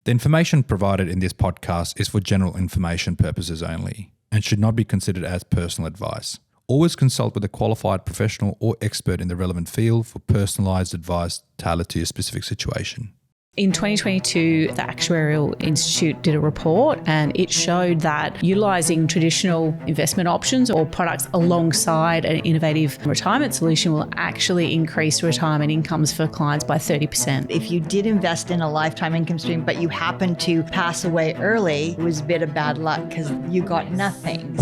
The information provided in this podcast is for general information purposes only and should not be considered as personal advice. Always consult with a qualified professional or expert in the relevant field for personalised advice tailored to your specific situation. In 2022, the Actuarial Institute did a report and it showed that utilising traditional investment options or products alongside an innovative retirement solution will actually increase retirement incomes for clients by 30%. If you did invest in a lifetime income stream, but you happened to pass away early, it was a bit of bad luck because you got nothing.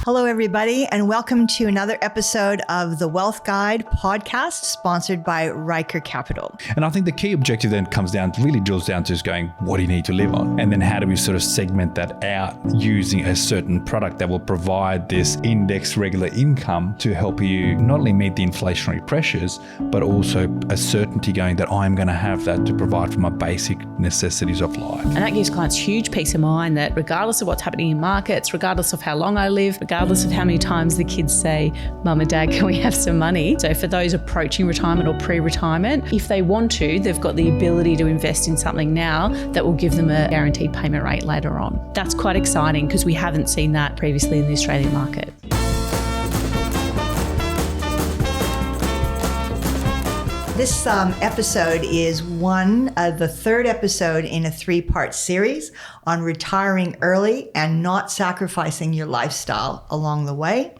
Hello, everybody, and welcome to another episode of the Wealth Guide podcast, sponsored by Ryker Capital. And I think the key objective then really drills down to is going, what do you need to live on? And then how do we sort of segment that out using a certain product that will provide this index regular income to help you not only meet the inflationary pressures, but also a certainty going that I'm going to have that to provide for my basic necessities of life. And that gives clients huge peace of mind that regardless of what's happening in markets, regardless of how long I live, regardless of how many times the kids say, Mum and Dad, can we have some money? So for those approaching retirement or pre-retirement, if they want to, they've got the ability to invest in something now that will give them a guaranteed payment rate later on. That's quite exciting because we haven't seen that previously in the Australian market. This episode is the third episode in a three-part series on retiring early and not sacrificing your lifestyle along the way.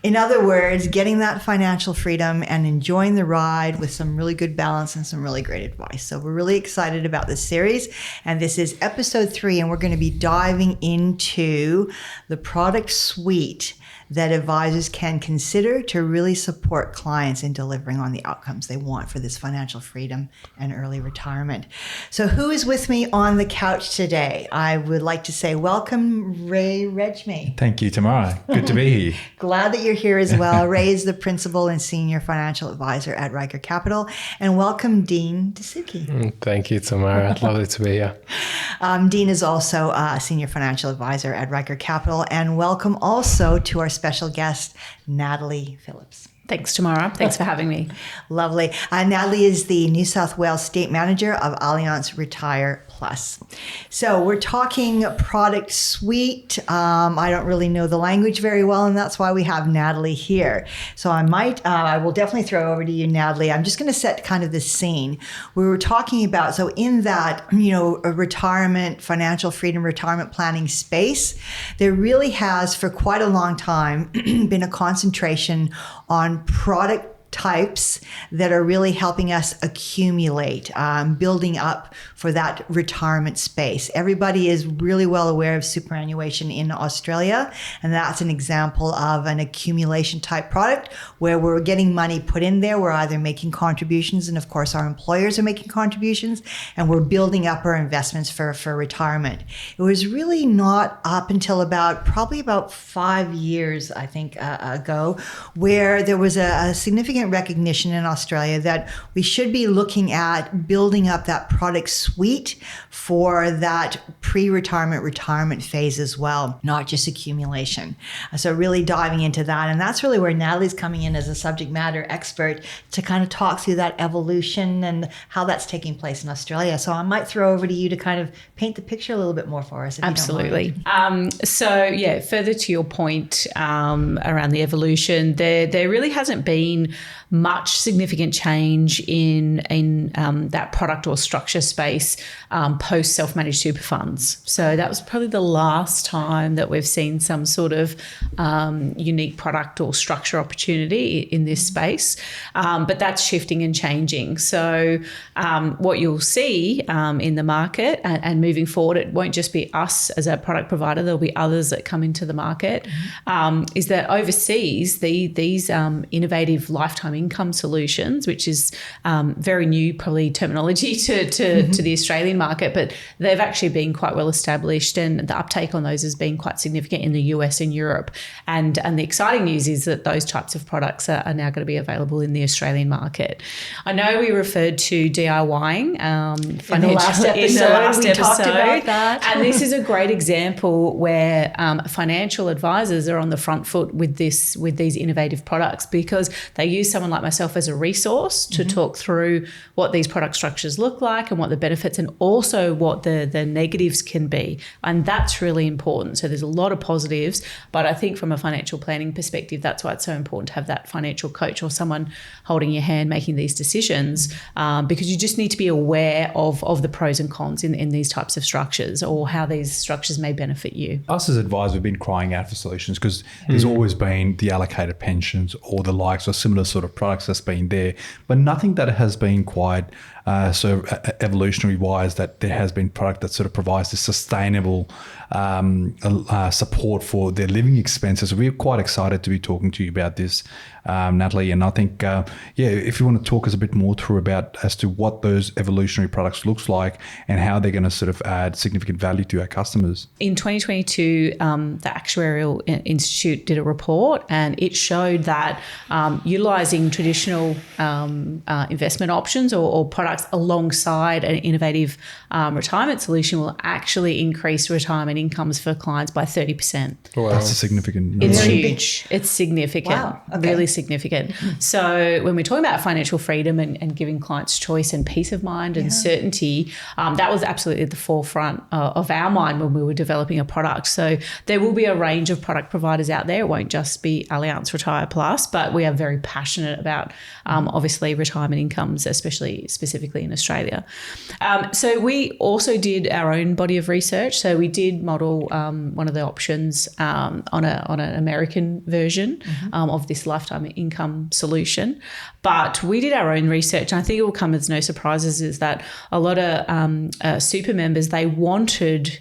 In other words, getting that financial freedom and enjoying the ride with some really good balance and some really great advice. So we're really excited about this series. And this is episode 3, and we're going to be diving into the product suite that advisors can consider to really support clients in delivering on the outcomes they want for this financial freedom and early retirement. So who is with me on the couch today? I would like to say welcome, Ray Redgme. Thank you, Tamara. Good to be here. Glad that you're here as well. Ray is the principal and senior financial advisor at Ryker Capital. And welcome, Dean Dasuki. Thank you, Tamara. Lovely to be here. Dean is also a senior financial advisor at Ryker Capital. And welcome also to our special guest, Natalie Philips. Thanks, Tamara. Thanks for having me. Lovely. Natalie is the New South Wales State Manager of Allianz Retire Plus. So we're talking product suite. I don't really know the language very well, and that's why we have Natalie here. So I will definitely throw over to you, Natalie. I'm just going to set kind of the scene. We were talking about, so in that, a retirement, financial freedom, retirement planning space, there really has for quite a long time been a concentration on product types that are really helping us accumulate, building up for that retirement space. Everybody is really well aware of superannuation in Australia, and that's an example of an accumulation type product where we're getting money put in there. We're either making contributions, and of course our employers are making contributions, and we're building up our investments for retirement. It was really not up until probably about 5 years, I think, ago, where there was a significant recognition in Australia that we should be looking at building up that product suite for that pre-retirement, retirement phase as well, not just accumulation. So really diving into that. And that's really where Natalie's coming in as a subject matter expert to kind of talk through that evolution and how that's taking place in Australia. So I might throw over to you to kind of paint the picture a little bit more for us. Absolutely. Further to your point around the evolution, there really hasn't been much significant change in that product or structure space post self-managed super funds. So that was probably the last time that we've seen some sort of unique product or structure opportunity in this space. But that's shifting and changing. So what you'll see in the market and moving forward, it won't just be us as a product provider, there'll be others that come into the market, is that overseas, these innovative lifetime income solutions, which is very new, probably terminology to the Australian market, but they've actually been quite well established, and the uptake on those has been quite significant in the US and Europe. And the exciting news is that those types of products are now going to be available in the Australian market. I know we referred to DIYing in the last episode. We talked about that. And this is a great example where financial advisors are on the front foot with these innovative products because they use use someone like myself as a resource to talk through what these product structures look like and what the benefits and also what the negatives can be. And that's really important. So there's a lot of positives, but I think from a financial planning perspective, that's why it's so important to have that financial coach or someone holding your hand making these decisions, because you just need to be aware of the pros and cons in these types of structures or how these structures may benefit you. Us as advisors, we've been crying out for solutions because there's always been the allocated pensions or the likes or similar sort of products that's been there, but nothing that has been quite so evolutionary wise that there has been product that sort of provides this sustainable support for their living expenses. We're quite excited to be talking to you about this, Natalie, and I think if you want to talk us a bit more through about as to what those evolutionary products looks like and how they're going to sort of add significant value to our customers. In 2022, the Actuarial Institute did a report and it showed that utilising traditional investment options or products alongside an innovative retirement solution will actually increase retirement incomes for clients by 30%. Wow. That's a significant number. It's huge. It's significant. Wow. Okay. Really significant. So when we're talking about financial freedom and giving clients choice and peace of mind and certainty, that was absolutely at the forefront of our mind when we were developing a product. So there will be a range of product providers out there. It won't just be Allianz Retire Plus, but we are very passionate about obviously retirement incomes, especially specifically in Australia. So we also did our own body of research. So we did model one of the options on an American version of this lifetime income solution. But we did our own research, and I think it will come as no surprises, is that a lot of super members, they wanted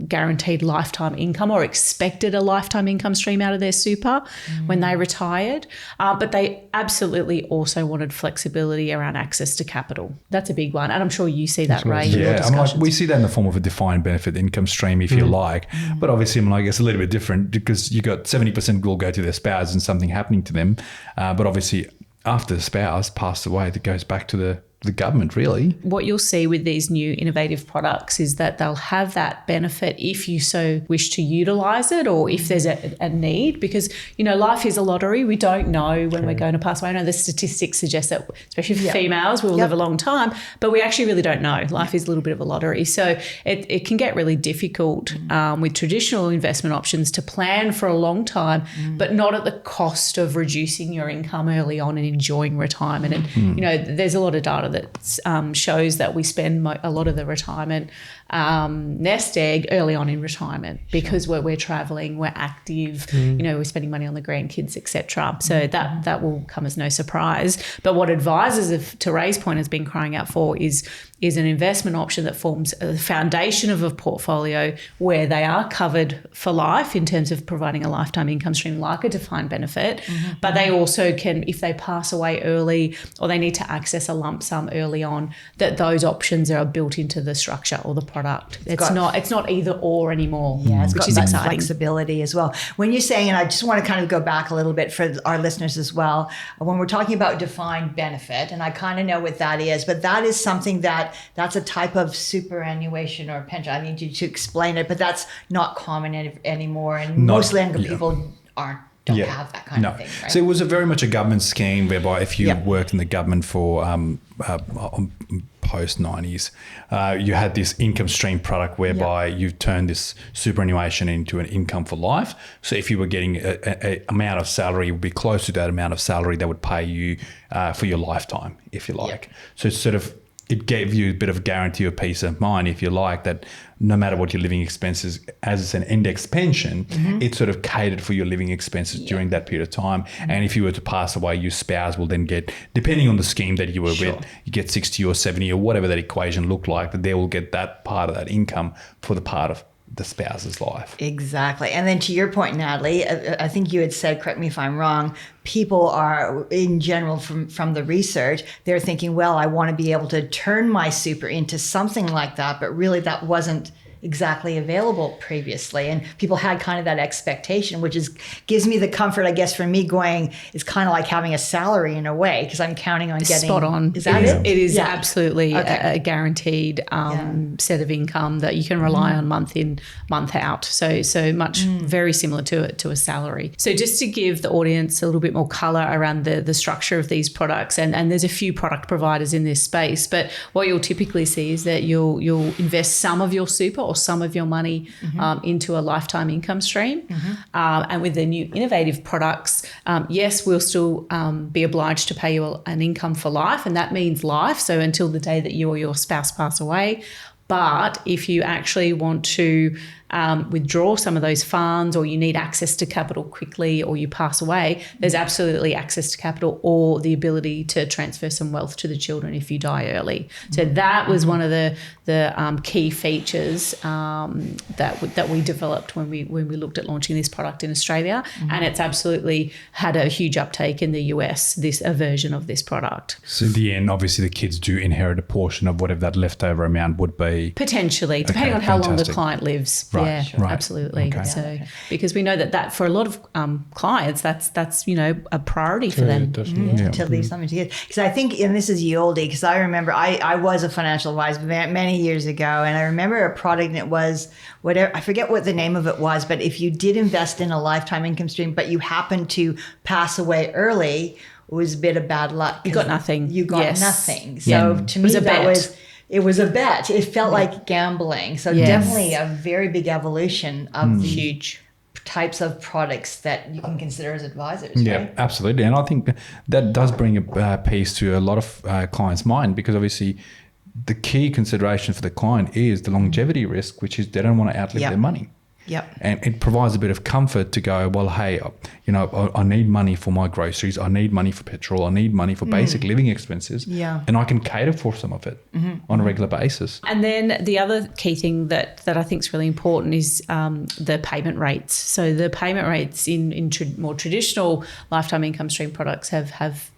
guaranteed lifetime income or expected a lifetime income stream out of their super when they retired. But they absolutely also wanted flexibility around access to capital. That's a big one. And I'm sure you see that, Ray, in your discussions. We see that in the form of a defined benefit income stream, if you like. But obviously, it's a little bit different because you got 70% will go to their spouse and something happening to them. But obviously, after the spouse passed away, that goes back to the government, really. What you'll see with these new innovative products is that they'll have that benefit if you so wish to utilise it or if there's a need, because, life is a lottery. We don't know when we're going to pass away. I know the statistics suggest that, especially for females, we'll live a long time, but we actually really don't know. Life is a little bit of a lottery. So it can get really difficult with traditional investment options to plan for a long time, but not at the cost of reducing your income early on and enjoying retirement. And, there's a lot of data that shows that we spend a lot of the retirement nest egg early on in retirement because we're traveling, we're active, we're spending money on the grandkids, etc. So that will come as no surprise. But what advisors, to Ray's point, has been crying out for is an investment option that forms a foundation of a portfolio where they are covered for life in terms of providing a lifetime income stream like a defined benefit, but they also can, if they pass away early or they need to access a lump sum early on, that those options are built into the structure or the product. It's not either or anymore. Yeah, it's which got is that exciting. flexibility as well. When you're saying, and I just want to kind of go back a little bit for our listeners as well, when we're talking about defined benefit, and I kind of know what that is, but that is something that's a type of superannuation or pension. I need you to explain it, but that's not common anymore, and most younger people don't have that kind of thing, right? So it was very much a government scheme whereby if you worked in the government for post-90s, you had this income stream product whereby you've turned this superannuation into an income for life. So if you were getting an amount of salary, it would be close to that amount of salary that would pay you for your lifetime, if you like. So it's sort of, it gave you a bit of guarantee or peace of mind, if you like, that no matter what your living expenses, as it's an indexed pension, it sort of catered for your living expenses during that period of time. And if you were to pass away, your spouse will then get, depending on the scheme that you were with, you get 60 or 70 or whatever that equation looked like, but they will get that part of that income for the part of the spouse's life. Exactly. And then to your point, Natalie, I think you had said, correct me if I'm wrong, people are, in general, from the research, they're thinking, well, I want to be able to turn my super into something like that, but really that wasn't exactly available previously. And people had kind of that expectation, which gives me the comfort, I guess, for me going, it's kind of like having a salary in a way, because I'm counting on getting. Spot on. Is that it? It is absolutely Okay. a guaranteed set of income that you can rely on month in, month out. So much very similar to a salary. So just to give the audience a little bit more color around the structure of these products, and there's a few product providers in this space, but what you'll typically see is that you'll invest some of your super or some of your money into a lifetime income stream. And with the new innovative products, yes, we'll still be obliged to pay you an income for life, and that means life, so until the day that you or your spouse pass away. But if you actually want to withdraw some of those funds, or you need access to capital quickly, or you pass away, there's absolutely access to capital or the ability to transfer some wealth to the children if you die early. So that was one of the key features that we developed when we looked at launching this product in Australia, and it's absolutely had a huge uptake in the US, a version of this product. So in the end, obviously the kids do inherit a portion of whatever that leftover amount would be. Potentially, depending on how long the client lives. Right, yeah, right. absolutely. Okay. So because we know that for a lot of clients, that's a priority for them. Definitely. To leave something to kids. Because I think, and this is Yoldi, because I remember I was a financial advisor many years ago, and I remember a product, and it was whatever, I forget what the name of it was, but if you did invest in a lifetime income stream, but you happened to pass away early, it was a bit of bad luck. You got nothing. You got Yes. nothing. So to me, it was a bet. It felt like gambling. So definitely a very big evolution of the huge types of products that you can consider as advisors. Yeah, right? absolutely. And I think that does bring a piece to a lot of clients' mind, because obviously the key consideration for the client is the longevity risk, which is they don't want to outlive their money. Yep. And it provides a bit of comfort to go, well, hey, I need money for my groceries. I need money for petrol. I need money for basic living expenses. Yeah. And I can cater for some of it on a regular basis. And then the other key thing that I think is really important is the payment rates. So the payment rates in more traditional lifetime income stream products have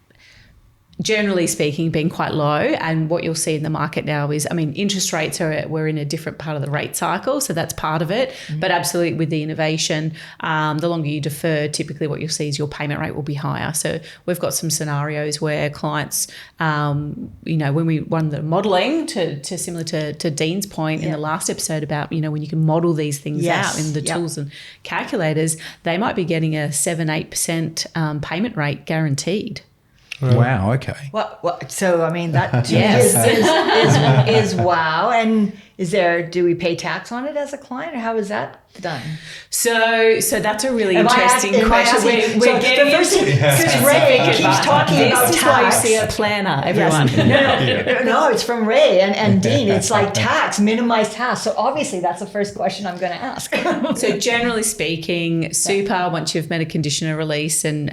generally speaking been quite low, and what you'll see in the market now is, interest rates we're in a different part of the rate cycle, so that's part of it. But absolutely with the innovation, the longer you defer, typically what you'll see is your payment rate will be higher. So we've got some scenarios where clients, when we run the modelling, to similar to Dean's point in the last episode about, when you can model these things out in the tools and calculators, they might be getting a 7-8% payment rate guaranteed. Wow. Okay. Well, so that to me is wow. And do we pay tax on it as a client, or how is that done? So that's a really interesting question. We're getting into because Ray keeps talking about tax. This is why you see a planner, everyone. Yes. No, it's from Ray and Dean. It's like tax, minimize tax. So obviously that's the first question I'm going to ask. So generally speaking, super, once you've met a condition of release and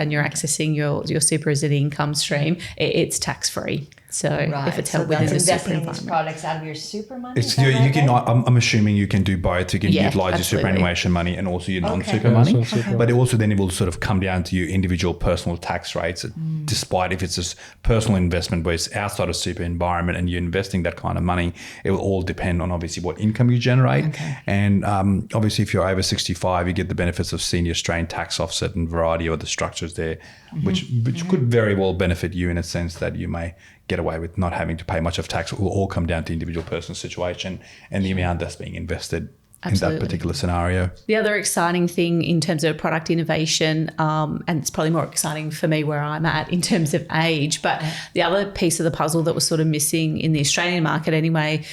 you're accessing your super as an income stream, it's tax free. So if it's held within the super environment. Investing in these products out of your super money? I'm assuming you can do both. You can utilize your superannuation money and also your non-super money. Okay. But also then it will sort of come down to your individual personal tax rates, despite if it's a personal investment where it's outside of super environment and you're investing that kind of money, it will all depend on obviously what income you generate. Okay. And obviously if you're over 65, you get the benefits of senior strain tax offset and variety of the structures there, which could very well benefit you in a sense that you may get away with not having to pay much of tax. It will all come down to individual person's situation and the amount that's being invested in that particular scenario. The other exciting thing in terms of product innovation, and it's probably more exciting for me where I'm at in terms of age, but the other piece of the puzzle that was sort of missing in the Australian market anyway,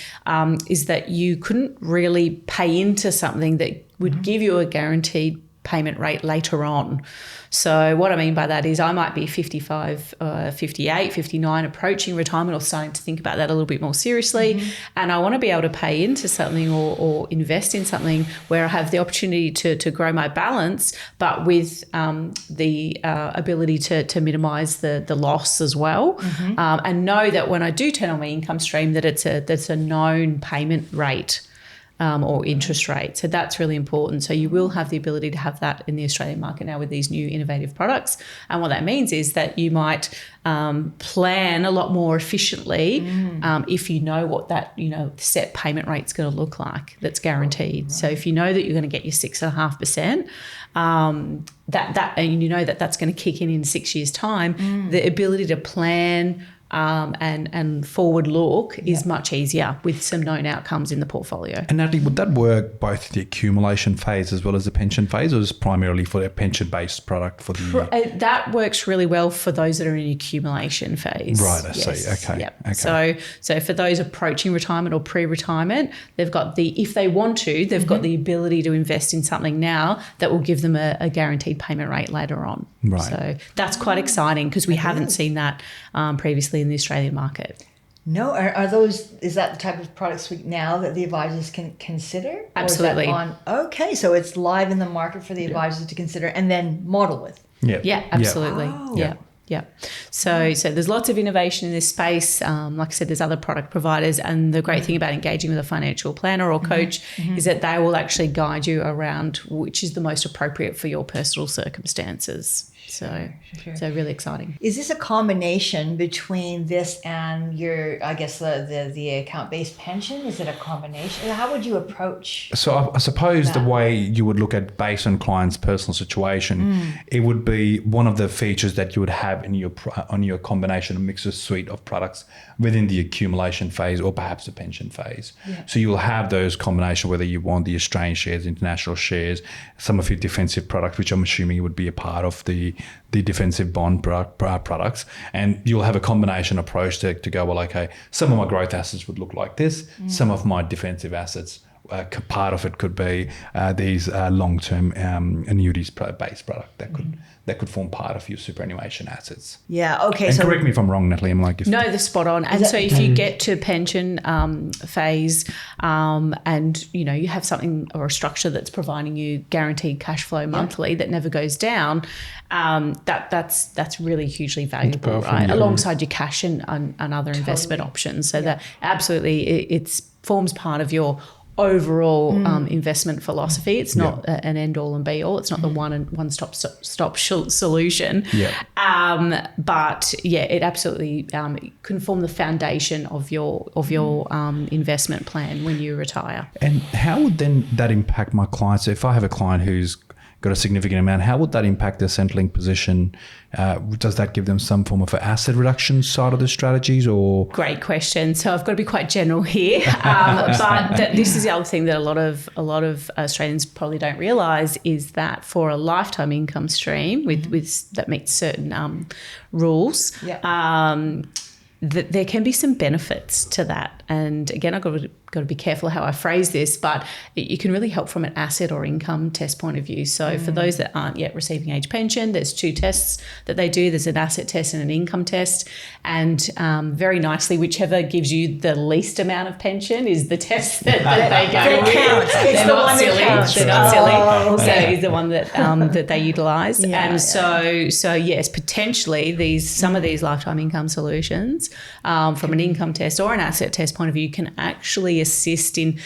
is that you couldn't really pay into something that would give you a guaranteed payment rate later on. So what I mean by that is I might be 55, 58, 59, approaching retirement or starting to think about that a little bit more seriously. And I want to be able to pay into something or invest in something where I have the opportunity to grow my balance, but with the ability to minimise the loss as well. And know that when I do turn on my income stream that it's a known payment rate. or interest rate. So that's really important. So you will have the ability to have that in the Australian market now with these new innovative products. And what that means is that you might plan a lot more efficiently if you know what that set payment rate's going to look like. That's guaranteed. Right. So if you know that you're going to get your 6.5%, and you know that that's going to kick in 6 years' time, the ability to plan and forward look is much easier with some known outcomes in the portfolio. And Natalie, would that work both the accumulation phase as well as the pension phase, or is it primarily for a pension-based product for the... That works really well for those that are in the accumulation phase. Right, I see. Okay. Yep. Okay. So for those approaching retirement or pre-retirement, they've got if they want to, they've got the ability to invest in something now that will give them a guaranteed payment rate later on. Right. So that's quite exciting because we haven't seen that previously in the Australian market. No, is that the type of product suite now that the advisors can consider? Absolutely. Okay, so it's live in the market for the advisors to consider and then model with. Yeah, absolutely. Oh. Yeah. So there's lots of innovation in this space. Like I said, there's other product providers, and the great thing about engaging with a financial planner or coach is that they will actually guide you around which is the most appropriate for your personal circumstances. So really exciting. Is this a combination between this and your, I guess, the account-based pension? Is it a combination? How would you approach? So I suppose the way you would look at based on client's personal situation, it would be one of the features that you would have in your combination, a mixed suite of products within the accumulation phase or perhaps the pension phase. Yeah. So you'll have those combination, whether you want the Australian shares, international shares, some of your defensive products, which I'm assuming would be a part of the defensive bond products, and you'll have a combination approach to go, well, okay, some of my growth assets would look like this, some of my defensive assets, part of it could be these long-term annuities based product that could form part of your superannuation assets. Yeah, okay. And correct me if I'm wrong, Natalie. I'm like, no, they're spot on. And so if you get to pension phase, and you have something or a structure that's providing you guaranteed cash flow monthly that never goes down, that's really hugely valuable, right? Yeah. Alongside your cash and other investment options. So that absolutely it forms part of your overall investment philosophy. It's not an end all and be all. It's not the one stop solution. Yeah. But it absolutely can form the foundation of your investment plan when you retire. And how would then that impact my clients? So if I have a client who's got a significant amount, how would that impact their Centrelink position? Does that give them some form of an asset reduction side of the strategies, or? Great question. So I've got to be quite general here, but this is the other thing that a lot of Australians probably don't realise is that for a lifetime income stream with that meets certain rules, that there can be some benefits to that. And again, I've got to be careful how I phrase this, but it can really help from an asset or income test point of view. So for those that aren't yet receiving age pension, there's two tests that they do. There's an asset test and an income test. And very nicely, whichever gives you the least amount of pension is the test that they go with. It's the one that counts. They're not silly. Okay. So it's the one that that they utilise. So yes, potentially some of these lifetime income solutions from an income test or an asset test point of view can actually assist in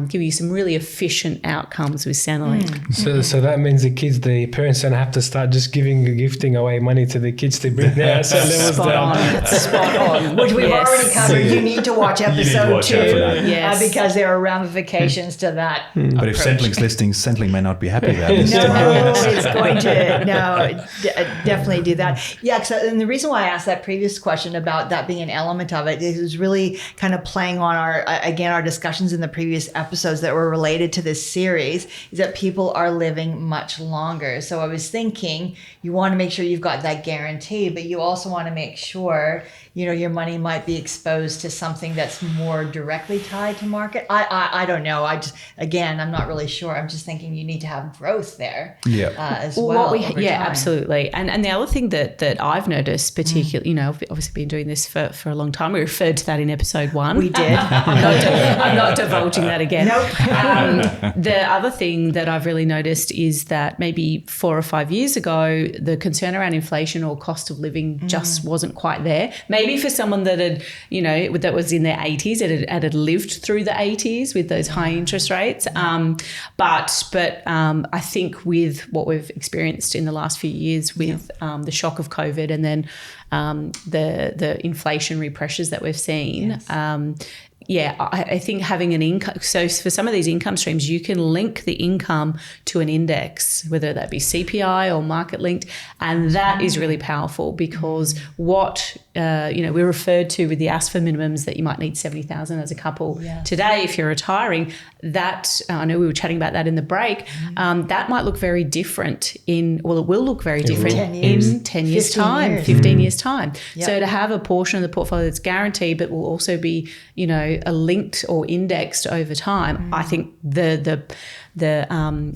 give you some really efficient outcomes with Centrelink. So that means the parents don't have to start just gifting away money to the kids to bring their asset levels down. Spot on. Which we've already covered. You need to watch episode 2 because there are ramifications to that. But if Centrelink's listening, Centrelink may not be happy about this. It's going to definitely do that. Yeah, and the reason why I asked that previous question about that being an element of it is really kind of playing on our discussions in the previous episodes that were related to this series, is that people are living much longer. So I was thinking you want to make sure you've got that guarantee, but you also want to make sure your money might be exposed to something that's more directly tied to market. I don't know. I'm not really sure. I'm just thinking you need to have growth there as well. Absolutely. And the other thing that I've noticed, particularly, I've obviously been doing this for a long time. We referred to that in episode 1. We did. I'm not divulging that again. Nope. The other thing that I've really noticed is that maybe 4 or 5 years ago, the concern around inflation or cost of living just wasn't quite there. Maybe maybe for someone that had, that was in their 80s, had lived through the 80s with those high interest rates. But I think with what we've experienced in the last few years with the shock of COVID and then the inflationary pressures that we've seen, I think having an income. So for some of these income streams, you can link the income to an index, whether that be CPI or market linked. And that is really powerful because what, we referred to with the ASFA minimums that you might need 70,000 as a couple today if you're retiring. That, I know we were chatting about that in the break, that might look very different it will look very different in 10 years time, 15 years time. Yep. So to have a portion of the portfolio that's guaranteed but will also be, a linked or indexed over time, I think the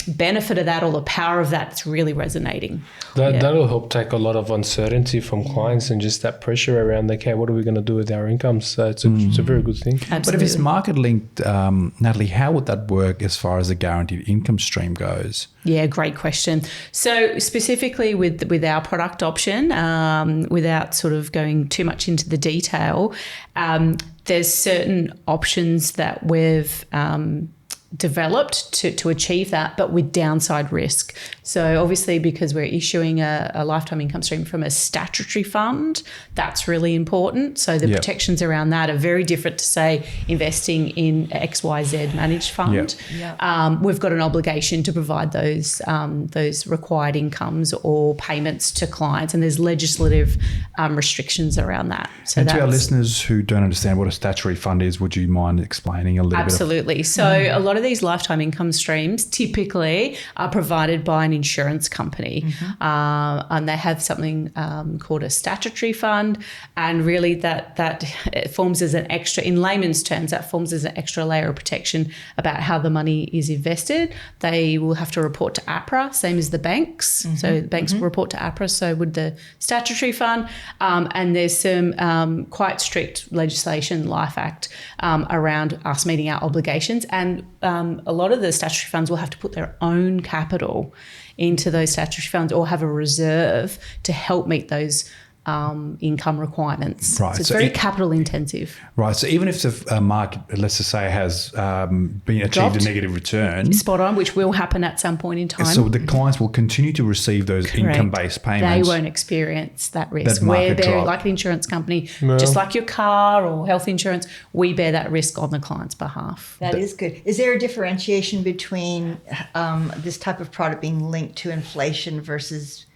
benefit of that or the power of that's really resonating. That'll help take a lot of uncertainty from clients and just that pressure around, okay, what are we going to do with our incomes? So it's a very good thing. Absolutely. But if it's market linked, Natalie, how would that work as far as a guaranteed income stream goes? Yeah, great question. So specifically with our product option, without sort of going too much into the detail, there's certain options that we've developed to achieve that, but with downside risk. So obviously because we're issuing a lifetime income stream from a statutory fund, that's really important. So the protections around that are very different to, say, investing in XYZ managed fund. We've got an obligation to provide those required incomes or payments to clients, and there's legislative restrictions around that. So and to our listeners who don't understand what a statutory fund is, would you mind explaining a little bit? Absolutely. So a lot of these lifetime income streams typically are provided by an insurance company, and they have something called a statutory fund, and really that it forms as an extra, in layman's terms, that forms as an extra layer of protection about how the money is invested. They will have to report to APRA, same as the banks. So the banks will report to APRA, so would the statutory fund, and there's some quite strict legislation, Life Act, around us meeting our obligations, and a lot of the statutory funds will have to put their own capital into those statutory funds or have a reserve to help meet those income requirements. Right. So it's very capital intensive. Right. So even if the market, let's just say, has been achieved Dropped. a negative return. Spot on, which will happen at some point in time. So the clients will continue to receive those income-based payments. They won't experience that risk. That We're there, drop. like the insurance company, just like your car or health insurance, we bear that risk on the client's behalf. That is good. Is there a differentiation between this type of product being linked to inflation versus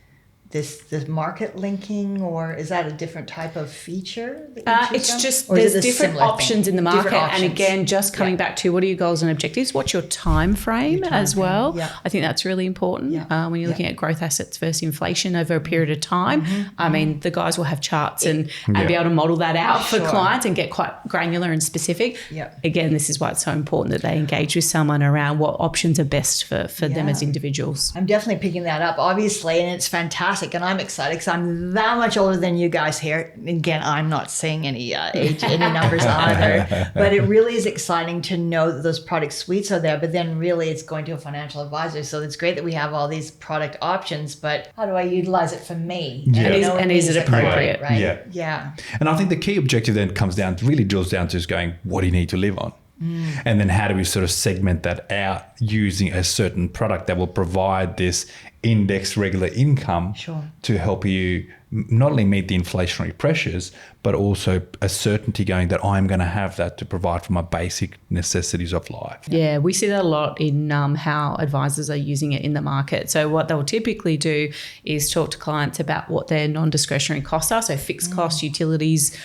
this market linking, or is that a different type of feature? It's just there's different options in the market, and again, just coming back to what are your goals and objectives? What's your time frame as well? Yeah. I think that's really important when you're looking at growth assets versus inflation over a period of time. I mean, the guys will have charts and be able to model that out for clients and get quite granular and specific. Again, this is why it's so important that they engage with someone around what options are best for them as individuals. I'm definitely picking that up, obviously, and it's fantastic. And I'm excited because I'm that much older than you guys here. Again, I'm not saying any age, any numbers either, but it really is exciting to know that those product suites are there, but then really it's going to a financial advisor. So it's great that we have all these product options, but how do I utilize it for me? And is it appropriate? Right? Yeah. And I think the key objective then really drills down to is going, what do you need to live on? And then how do we sort of segment that out using a certain product that will provide this indexed regular income to help you not only meet the inflationary pressures, but also a certainty going that I'm going to have that to provide for my basic necessities of life. Yeah, we see that a lot in how advisors are using it in the market. So what they'll typically do is talk to clients about what their non-discretionary costs are. So fixed costs, utilities,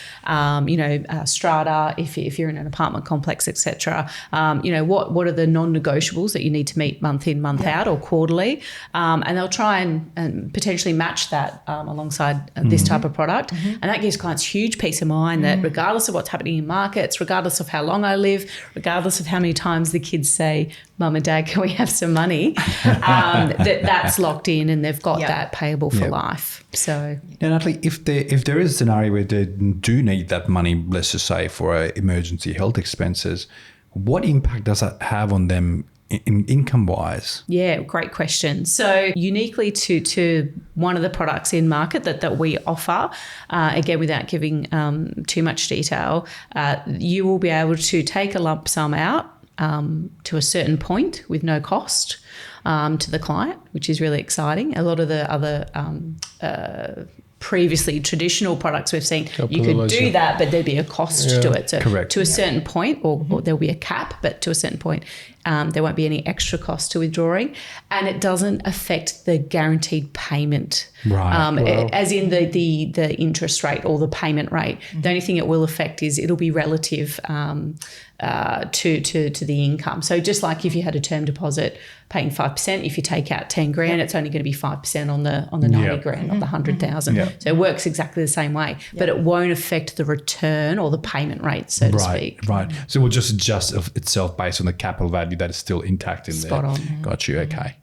strata, if you're in an apartment complex, etc. What are the non-negotiables that you need to meet month in, month out, or quarterly? And they'll try and potentially match that alongside this type of product. And that gives clients huge peace of mind that regardless of what's happening in markets, regardless of how long I live, regardless of how many times the kids say, Mum and Dad, can we have some money? That's locked in and they've got that payable for life. So now, Natalie, if there is a scenario where they do need that money, let's just say for emergency health expenses, what impact does that have on them income-wise? Yeah, great question. So uniquely to one of the products in market that we offer, again, without giving too much detail, you will be able to take a lump sum out to a certain point with no cost to the client, which is really exciting. A lot of the other previously traditional products we've seen, you could do that, but there'd be a cost to it. So correct. To a certain point, or there'll be a cap, but to a certain point, there won't be any extra cost to withdrawing, and it doesn't affect the guaranteed payment, as in the interest rate or the payment rate. The only thing it will affect is it'll be relative to the income. So just like if you had a term deposit paying 5%, if you take out 10 grand, it's only going to be 5% on the 90 grand, not the 100,000. So it works exactly the same way, but it won't affect the return or the payment rate, so to speak. Right. So it will just adjust itself based on the capital value that is still intact in Spot there. on. Got you. Okay.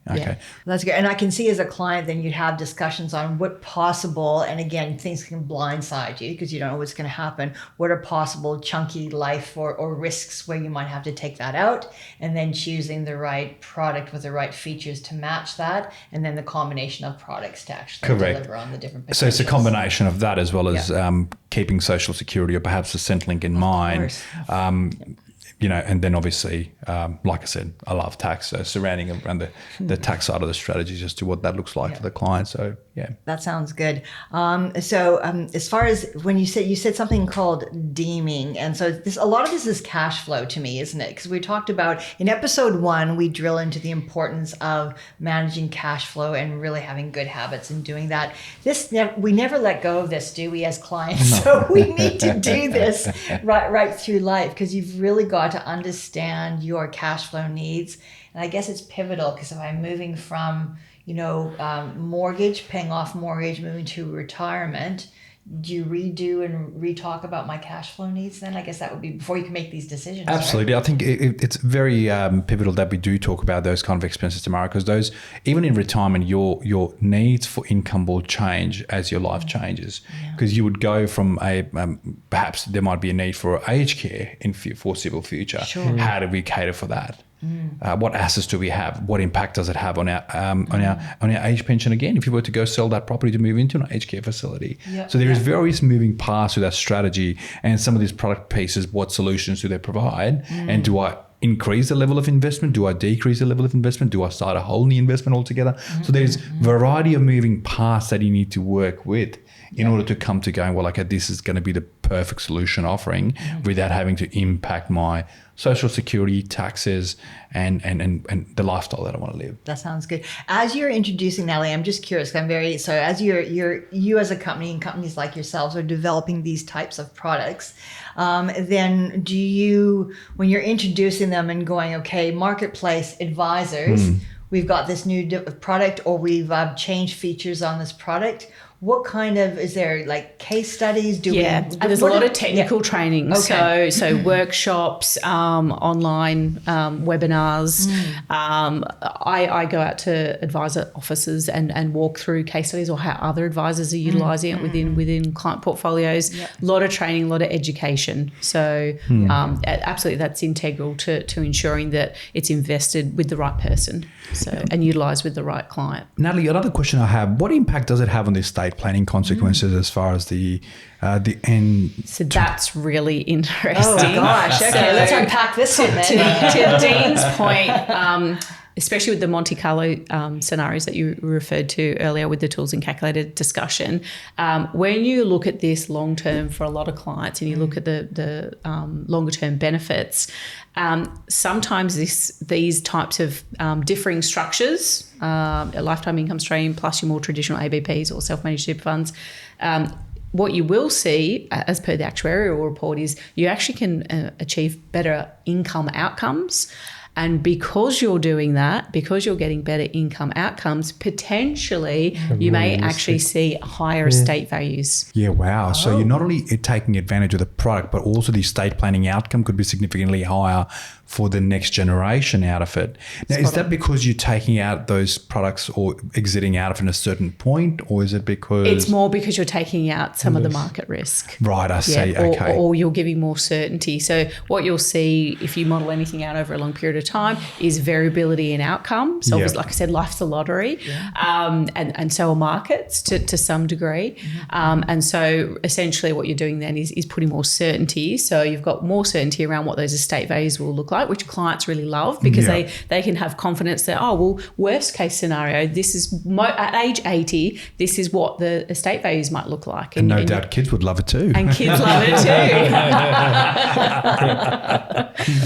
That's good. And I can see as a client, then you'd have discussions on what possible, and again, things can blindside you because you don't know what's going to happen. What are possible chunky life or risks where you might have to take that out, and then choosing the right product with the right features to match that, and then the combination of products to actually deliver on the different potentials. So it's a combination of that as well as keeping Social Security or perhaps the Centrelink in mind. And then obviously, like I said, I love tax. So surrounding around the tax side of the strategies as to what that looks like for the client. So that sounds good. As far as when you said something called deeming, and so a lot of this is cash flow to me, isn't it? Because we talked about in episode 1, we drill into the importance of managing cash flow and really having good habits in doing that. We never let go of this, do we, as clients? No. So we need to do this right through life, because you've really got to understand your cash flow needs. And I guess it's pivotal, because if I'm moving from mortgage, paying off mortgage, moving to retirement, do you redo and re-talk about my cash flow needs then? I guess that would be before you can make these decisions. Absolutely. Right? I think it's very pivotal that we do talk about those kind of expenses tomorrow, because those, even in retirement, your needs for income will change as your life changes. Because you would go from perhaps there might be a need for aged care in foreseeable future. Sure. How do we cater for that? What assets do we have? What impact does it have on our age pension? Again, if you were to go sell that property to move into an aged care facility, so there is various moving parts to that strategy, and some of these product pieces. What solutions do they provide? And do I increase the level of investment? Do I decrease the level of investment? Do I start a whole new investment altogether? So there's variety of moving parts that you need to work with in order to come to going, well, okay, this is going to be the perfect solution offering without having to impact my Social Security, taxes, and the lifestyle that I want to live. That sounds good. As you're introducing, Natalie, I'm just curious. As you as a company and companies like yourselves are developing these types of products, then do you, when you're introducing them and going, okay, marketplace advisors, we've got this new product, or we've changed features on this product. What kind of, is there like case studies? There's a lot of technical training. Okay. So workshops, online webinars. I go out to advisor offices and walk through case studies or how other advisors are utilising it within client portfolios. A lot of training, a lot of education. So absolutely, that's integral to ensuring that it's invested with the right person and utilised with the right client. Natalie, another question I have, what impact does it have on the estate planning consequences as far as the end? So that's really interesting. Oh gosh, okay, let's unpack this one then. To Dean's point, especially with the Monte Carlo scenarios that you referred to earlier with the tools and calculator discussion, when you look at this long term for a lot of clients and you look at the longer term benefits, sometimes these types of differing structures, a lifetime income stream plus your more traditional ABPs or self-managed super funds, what you will see, as per the actuarial report, is you actually can achieve better income outcomes. And because you're doing that, because you're getting better income outcomes, potentially you may actually see higher estate values. Yeah, wow. So you're not only taking advantage of the product, but also the estate planning outcome could be significantly higher for the next generation out of it. Now, is that because you're taking out those products or exiting out of it at a certain point, or is it because... It's more because you're taking out some of the market risk. Right, I see. Okay. Or you're giving more certainty. So what you'll see if you model anything out over a long period of time is variability in outcome. So Yep. like I said, life's a lottery, and so are markets to some degree. And so essentially what you're doing then is putting more certainty. So you've got more certainty around what those estate values will look like, which clients really love because Yeah. they can have confidence that, oh, well, worst case scenario, this is at age 80, this is what the estate values might look like. And no doubt kids would love it too. And kids love it too.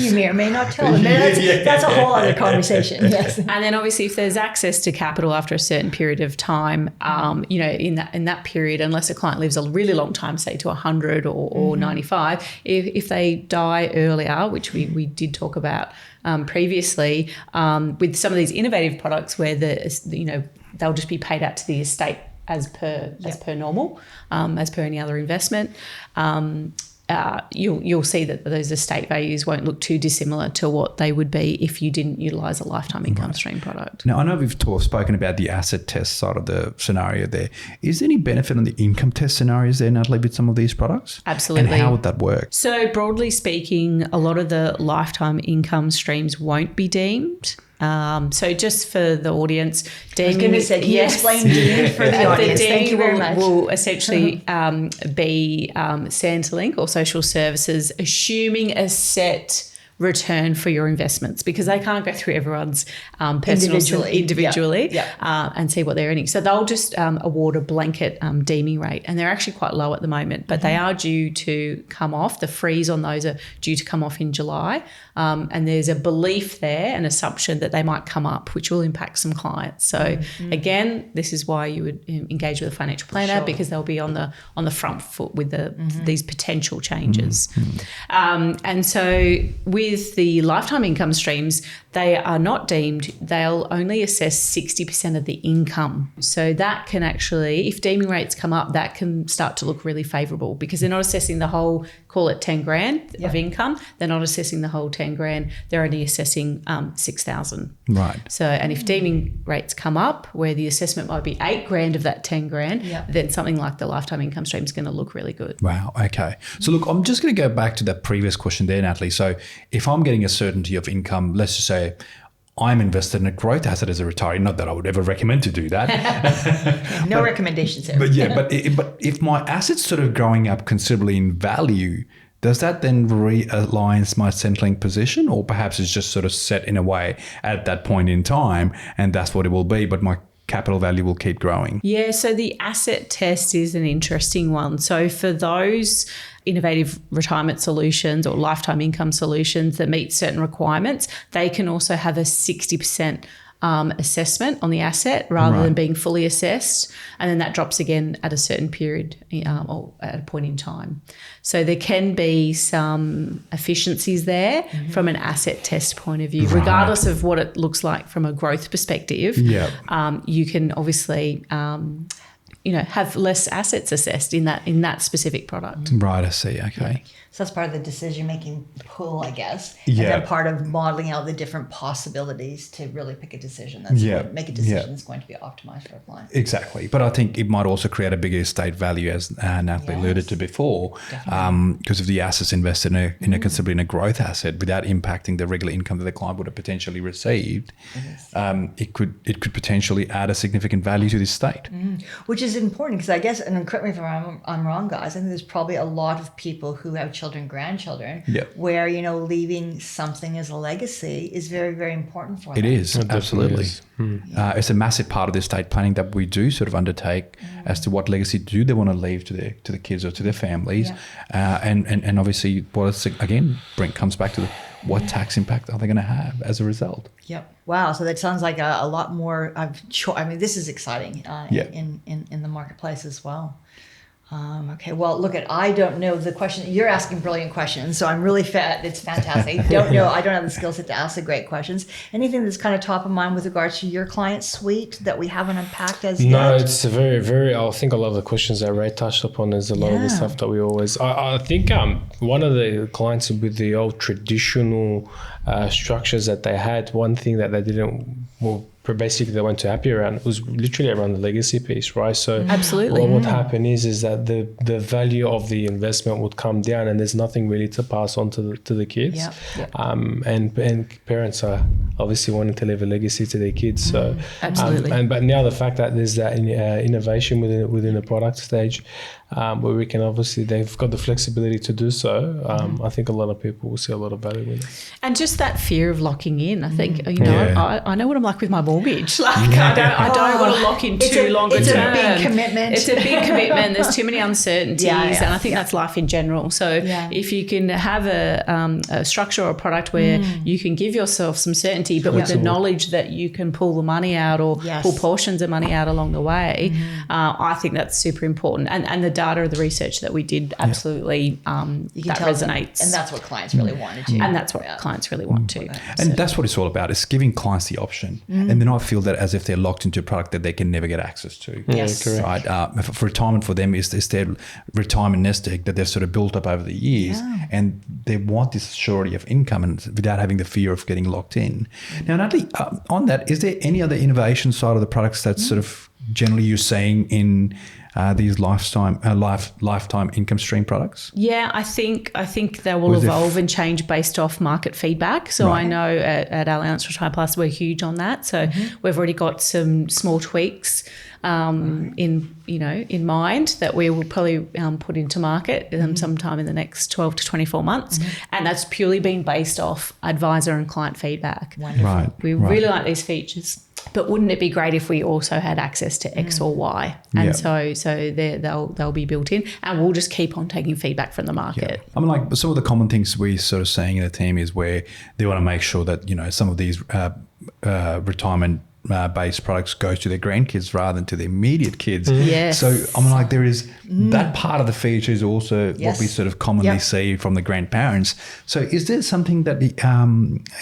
You may or may not tell them. That's a whole other conversation. Yes. And then obviously if there's access to capital after a certain period of time, in that period, unless a client lives a really long time, say to 100 or 95, if they die earlier, which we did talk about previously, with some of these innovative products where they'll just be paid out to the estate as per normal, as per any other investment. You'll see that those estate values won't look too dissimilar to what they would be if you didn't utilise a lifetime income stream product. Now, I know we've spoken about the asset test side of the scenario there. Is there any benefit on the income test scenarios there, Natalie, with some of these products? Absolutely. And how would that work? So broadly speaking, a lot of the lifetime income streams won't be deemed. So just for the audience, deeming, I was going to say, can you explain deeming for the audience? Thank you very much. Will essentially be Centrelink or social services assuming a set return for your investments because they can't go through everyone's personal individually and see what they're earning. So they'll just award a blanket deeming rate, and they're actually quite low at the moment, but they are due to come off. The freeze on those are due to come off in July, and there's a belief there, an assumption that they might come up, which will impact some clients. So again, this is why you would engage with a financial planner because they'll be on the front foot with these potential changes. And so with the lifetime income streams, they are not deemed. They'll only assess 60% of the income. So that can actually, if deeming rates come up, that can start to look really favourable because they're not assessing the whole, call it 10 grand of income. They're not assessing the whole 10 grand. They're only assessing 6,000. Right. So, and if deeming rates come up where the assessment might be 8 grand of that 10 grand, then something like the lifetime income stream is going to look really good. Wow. Okay. So look, I'm just going to go back to that previous question there, Natalie. So if I'm getting a certainty of income, let's just say I'm invested in a growth asset as a retiree. Not that I would ever recommend to do that. No recommendations there. But but if my asset's sort of growing up considerably in value, does that then realign my Centrelink position, or perhaps it's just sort of set in a way at that point in time, and that's what it will be, but my capital value will keep growing? Yeah, so the asset test is an interesting one. So for those innovative retirement solutions or lifetime income solutions that meet certain requirements, they can also have a 60% assessment on the asset rather than being fully assessed, and then that drops again at a certain period or at a point in time. So there can be some efficiencies there from an asset test point of view, regardless of what it looks like from a growth perspective. You can obviously have less assets assessed in that specific product. Right, I see. Okay. So that's part of the decision-making pool, I guess. Yeah. And then part of modeling out the different possibilities to really pick a decision. Make a decision that's going to be optimized for a client. Exactly. But I think it might also create a bigger estate value, as Natalie alluded to before, because of the assets invested in a considerably in a growth asset without impacting the regular income that the client would have potentially received. It could potentially add a significant value to the estate. Which is important because I guess, and correct me if I'm wrong, guys, I think there's probably a lot of people who have children, grandchildren, where, leaving something as a legacy is very, very important for them. It is, absolutely. Is. It's a massive part of the estate planning that we do sort of undertake as to what legacy do they want to leave to the kids or to their families. And obviously, comes back to what tax impact are they going to have as a result? Yep. Wow. So that sounds like a lot more. This is exciting in the marketplace as well. Okay. Well, I don't know the question. You're asking brilliant questions, so I'm really it's fantastic. I don't have the skill set to ask the great questions. Anything that's kind of top of mind with regards to your client suite that we haven't unpacked as yet? No, it's a very, very, I think a lot of the questions that Ray touched upon is a lot of the stuff that we always, I think one of the clients with the old traditional structures that they had, one thing that they didn't basically they weren't too happy around. It was literally around the legacy piece, right? So Absolutely. what would happen is that the value of the investment would come down, and there's nothing really to pass on to the kids. Yep. And parents are obviously wanting to leave a legacy to their kids. So Absolutely. but now the fact that there's that innovation within the product stage, where we can obviously, they've got the flexibility to do so. I think a lot of people will see a lot of value in it. And just that fear of locking in. I think, I know what I'm like with my mortgage. Like I don't want to lock in too longer term. It's a big commitment. It's a big commitment. There's too many uncertainties. And I think that's life in general. So if you can have a structure or a product where you can give yourself some certainty, but with the knowledge that you can pull the money out or pull portions of money out along the way, I think that's super important. And the data of the research that we did absolutely that resonates. And that's what clients really want to do. And that's what clients really want to. And that's what it's all about, is giving clients the option and then not feel that as if they're locked into a product that they can never get access to. Yes. Right. For retirement for them is their retirement nest egg that they've sort of built up over the years, and they want this surety of income and without having the fear of getting locked in. Now, Natalie, on that, is there any other innovation side of the products that sort of generally you're saying in these lifetime income stream products? Yeah, I think they will evolve and change based off market feedback. So I know at Allianz Retire Plus we're huge on that. So we've already got some small tweaks in mind that we will probably put into market sometime in the next 12 to 24 months. And that's purely been based off advisor and client feedback. Wonderful. Right. We really like these features. But wouldn't it be great if we also had access to X or Y? And so they'll be built in, and we'll just keep on taking feedback from the market. I mean, like some of the common things we sort of saying in the team is where they want to make sure that, some of these retirement based products goes to their grandkids rather than to their immediate kids. Yes. So I mean, like there is that part of the feature is also what we sort of commonly see from the grandparents. So is there something that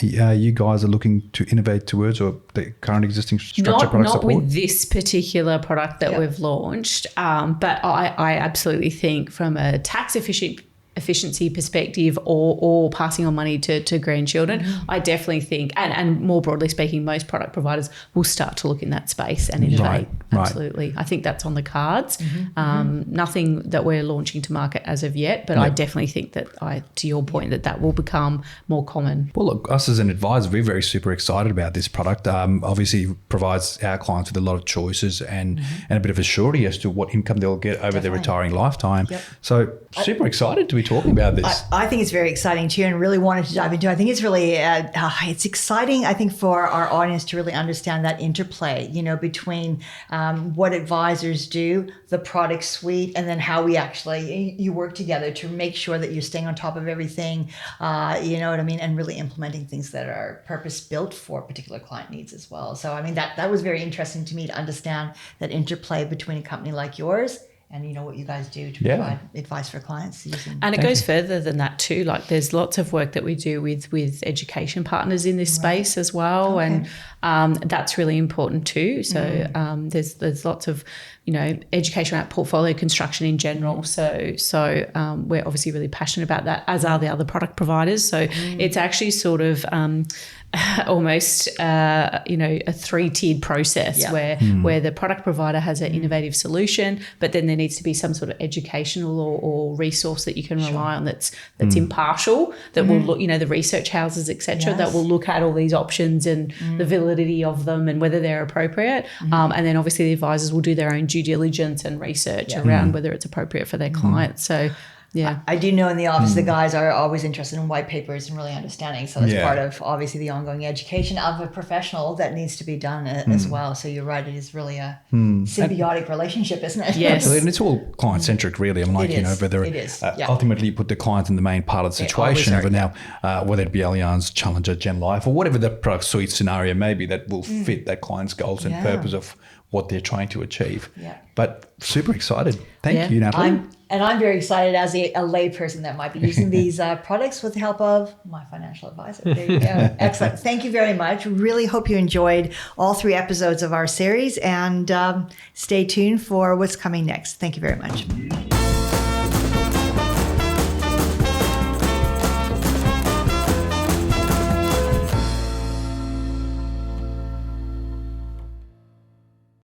you guys are looking to innovate towards, or the current existing structure product not support? with this particular product that we've launched, but I absolutely think from a tax efficiency perspective or passing on money to grandchildren, I definitely think, and more broadly speaking, most product providers will start to look in that space and innovate. Right. Absolutely. I think that's on the cards. Nothing that we're launching to market as of yet, but I definitely think that to your point, that will become more common. Well, look, us as an advisor, we're very super excited about this product. Obviously provides our clients with a lot of choices and a bit of a surety as to what income they'll get over their retiring lifetime. So super excited to be talking about this. I think it's very exciting too, and really wanted to dive into it. I think it's really, it's exciting, I think, for our audience to really understand that interplay, between what advisors do, the product suite, and then how we actually, you work together to make sure that you're staying on top of everything, you know what I mean, and really implementing things that are purpose-built for particular client needs as well. So, I mean, that was very interesting to me to understand that interplay between a company like yours and what you guys do to provide advice for clients. And it goes further than that too. Like there's lots of work that we do with education partners in this space as well. And that's really important too. So there's lots of, education around portfolio construction in general. So we're obviously really passionate about that, as are the other product providers. So it's actually sort of almost a three-tiered process where the product provider has an innovative solution, but then there needs to be some sort of educational or resource that you can rely on that's impartial, that will look, the research houses, etc., that will look at all these options and the validity of them and whether they're appropriate. And then obviously the advisors will do their own due diligence and research around whether it's appropriate for their clients. So yeah, I do know in the office the guys are always interested in white papers and really understanding. So that's part of obviously the ongoing education of a professional that needs to be done as well. So you're right, it is really a symbiotic relationship, isn't it? Yes, and it's all client centric, really. I'm like, whether ultimately you put the client in the main part of the situation, but now whether it be Allianz, Challenger, Gen Life, or whatever the product suite scenario may be that will fit that client's goals and purpose of what they're trying to achieve. But super excited. Thank you, Natalie. I'm very excited as a lay person that might be using these products with the help of my financial advisor. There you go. Excellent. Thank you very much. Really hope you enjoyed all 3 episodes of our series, and stay tuned for what's coming next. Thank you very much.